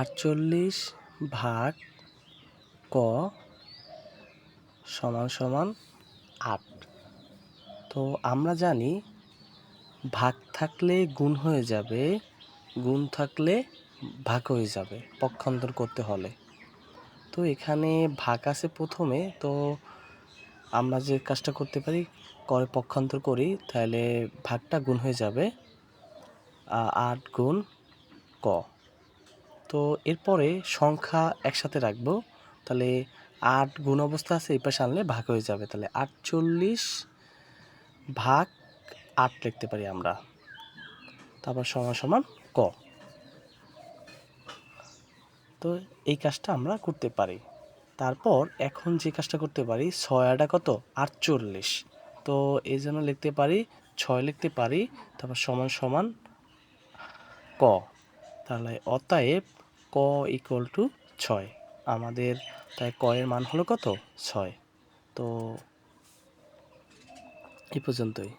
48 ভাগ ক সমান সমান 8। তো আমরা জানি ভাগ থাকলে গুণ হয়ে যাবে, গুণ থাকলে ভাগ হয়ে যাবে পক্ষান্তর করতে হলে। তো এখানে ভাগ আছে প্রথমে, তো আমরা যে কাজটা করতে পারি করে পক্ষান্তর করি, তাহলে ভাগটা গুণ হয়ে যাবে 8 গুণ ক। তো এরপরে সংখ্যা একসাথে রাখবো, তাহলে 8 গুণ অবস্থা আছে, এই পাশে আনলে ভাগ হয়ে যাবে, তাহলে 48 ভাগ 8 লিখতে পারি আমরা। তারপর সমান সমান ক। তো এই কাজটা আমরা করতে পারি। তারপর এখন যে কাজটা করতে পারি, 6 আটা কত 48, তো এই জন্য লিখতে পারি 6 লিখতে পারি, তারপর সমান সমান ক। তাহলে অতএব ক ইকুয়াল টু 6 আমাদের। তাই ক এর মান হলো কত 6। তো এই পর্যন্তই।